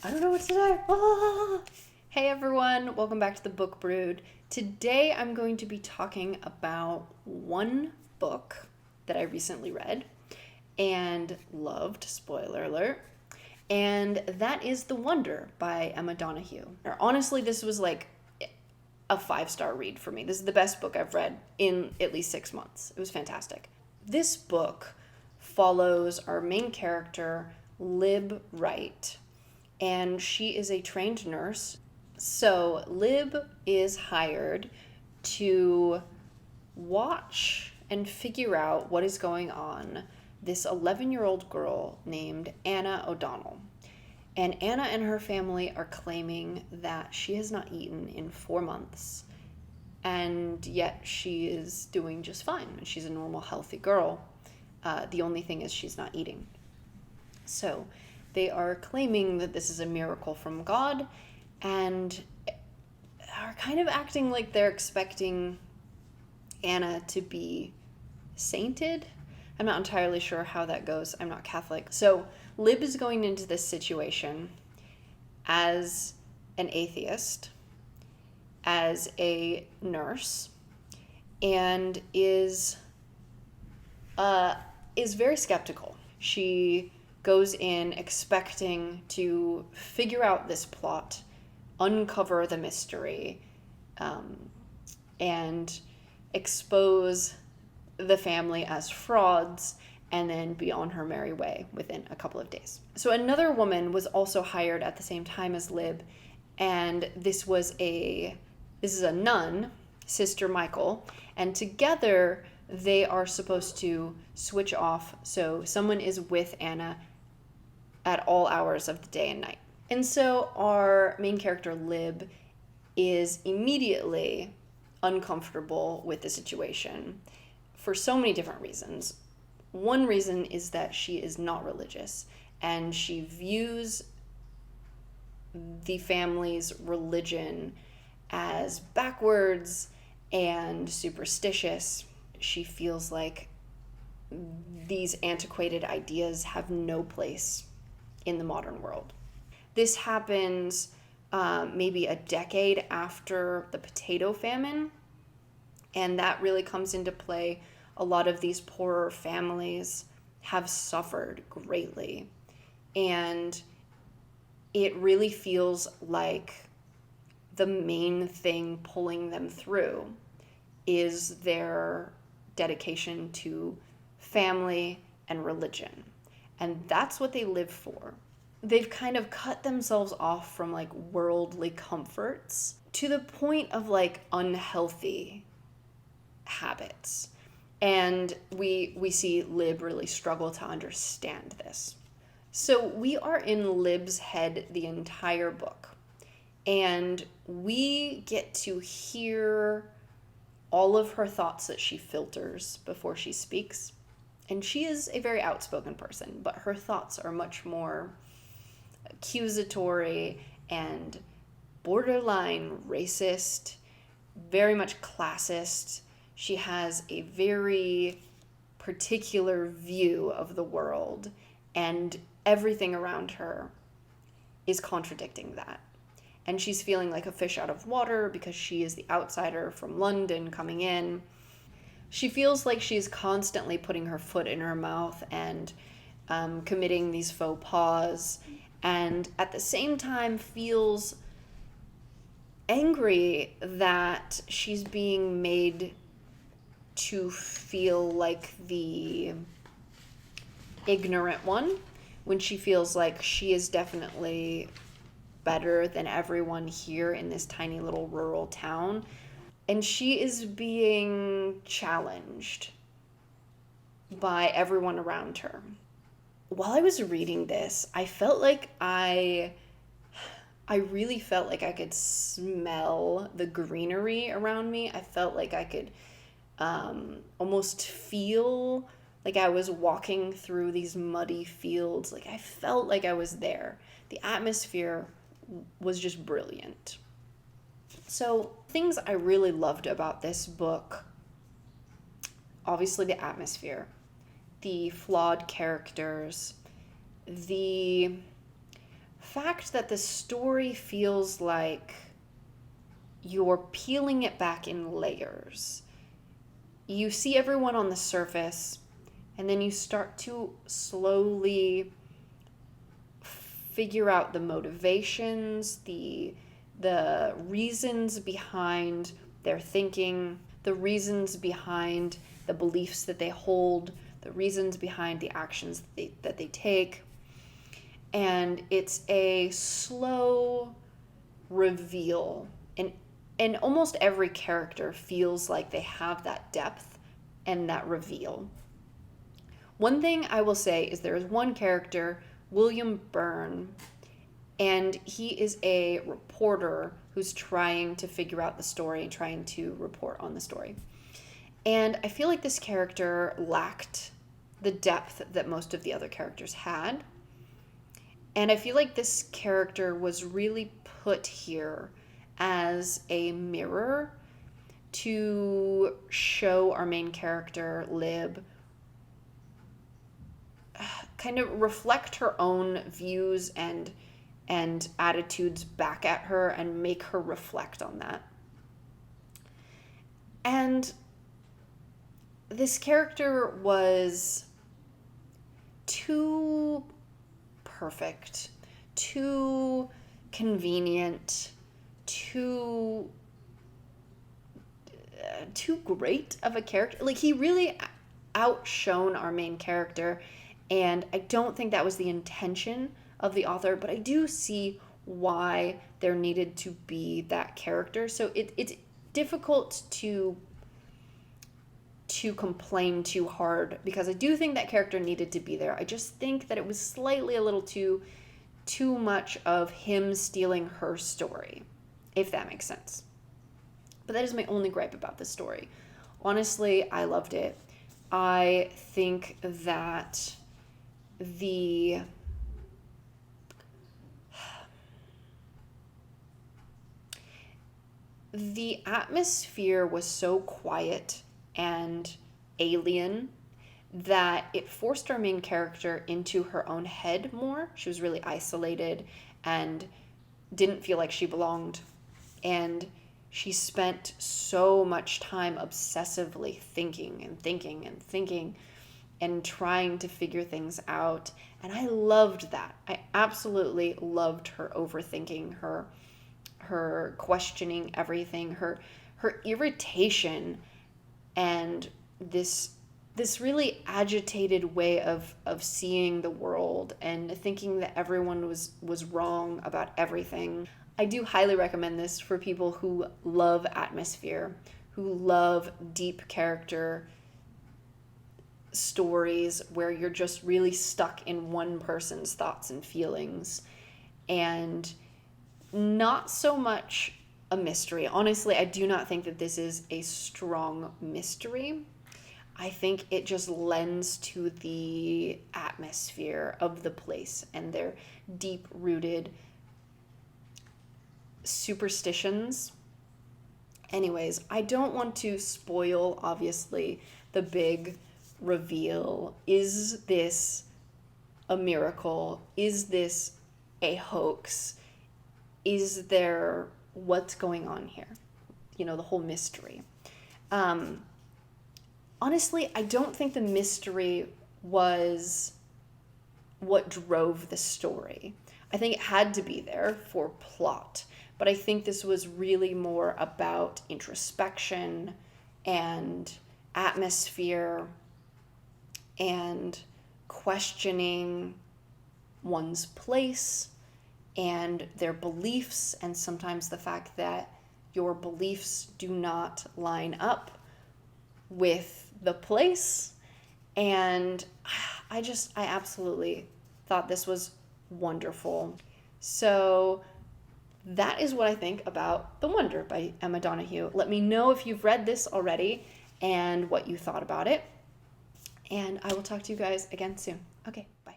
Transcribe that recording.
I don't know what to say. Ah! Hey everyone, welcome back to the Book Brood. Today I'm going to be talking about one book that I recently read and loved, spoiler alert, and that is The Wonder by Emma Donoghue. Honestly, this was like a 5-star read for me. This is the best book I've read in at least 6 months. It was fantastic. This book follows our main character, Lib Wright, and she is a trained nurse. So Lib is hired to watch and figure out what is going on this 11-year-old girl named Anna O'Donnell. And Anna and her family are claiming that she has not eaten in 4 months, and yet she is doing just fine. She's a normal, healthy girl. The only thing is she's not eating. So they are claiming that this is a miracle from God and are kind of acting like they're expecting Anna to be sainted. I'm not entirely sure how that goes. I'm not Catholic. So Lib is going into this situation as an atheist, as a nurse, and is very skeptical. She goes in expecting to figure out this plot, uncover the mystery, and expose the family as frauds, and then be on her merry way within a couple of days. So another woman was also hired at the same time as Lib, and this is a nun, Sister Michael, and together they are supposed to switch off so someone is with Anna at all hours of the day and night. And so our main character, Lib, is immediately uncomfortable with the situation for so many different reasons. One reason is that she is not religious, and she views the family's religion as backwards and superstitious. She feels like these antiquated ideas have no place in the modern world. This happens maybe a decade after the potato famine, and that really comes into play. A lot of these poorer families have suffered greatly, and it really feels like the main thing pulling them through is their dedication to family and religion. And that's what they live for. They've kind of cut themselves off from like worldly comforts to the point of like unhealthy habits. And we see Lib really struggle to understand this. So we are in Lib's head the entire book. And we get to hear all of her thoughts that she filters before she speaks. And she is a very outspoken person, but her thoughts are much more accusatory and borderline racist, very much classist. She has a very particular view of the world, and everything around her is contradicting that. And she's feeling like a fish out of water because she is the outsider from London coming in. She feels like she's constantly putting her foot in her mouth and committing these faux pas, and at the same time feels angry that she's being made to feel like the ignorant one, when she feels like she is definitely better than everyone here in this tiny little rural town. And she is being challenged by everyone around her. While I was reading this, I felt like I really felt like I could smell the greenery around me. I felt like I could almost feel like I was walking through these muddy fields. Like I felt like I was there. The atmosphere was just brilliant. So, things I really loved about this book, obviously the atmosphere, the flawed characters, the fact that the story feels like you're peeling it back in layers. You see everyone on the surface, and then you start to slowly figure out the motivations, the reasons behind their thinking, the reasons behind the beliefs that they hold, the reasons behind the actions that they take. And it's a slow reveal. And almost every character feels like they have that depth and that reveal. One thing I will say is there is one character, William Byrne, and he is a reporter who's trying to figure out the story and trying to report on the story. And I feel like this character lacked the depth that most of the other characters had. And I feel like this character was really put here as a mirror to show our main character, Lib, kind of reflect her own views and attitudes back at her and make her reflect on that. And this character was too perfect, too convenient, too great of a character. Like, he really outshone our main character, and I don't think that was the intention of the author, but I do see why there needed to be that character. So it's difficult to complain too hard, because I do think that character needed to be there. I just think that it was slightly a little too much of him stealing her story, if that makes sense. But that is my only gripe about this story. Honestly, I loved it. I think that the atmosphere was so quiet and alien that it forced our main character into her own head more. She was really isolated and didn't feel like she belonged. And she spent so much time obsessively thinking and trying to figure things out. And I loved that. I absolutely loved her overthinking, her questioning everything, her irritation, and this really agitated way of seeing the world and thinking that everyone was wrong about everything. I do highly recommend this for people who love atmosphere, who love deep character stories where you're just really stuck in one person's thoughts and feelings, and not so much a mystery. Honestly, I do not think that this is a strong mystery. I think it just lends to the atmosphere of the place and their deep-rooted superstitions. Anyways, I don't want to spoil, obviously, the big reveal. Is this a miracle? Is this a hoax? Is there, what's going on here? You know, the whole mystery. Honestly, I don't think the mystery was what drove the story. I think it had to be there for plot, but I think this was really more about introspection and atmosphere and questioning one's place and their beliefs, and sometimes the fact that your beliefs do not line up with the place. And I absolutely thought this was wonderful. So that is what I think about The Wonder by Emma Donoghue. Let me know if you've read this already and what you thought about it. And I will talk to you guys again soon. Okay, bye.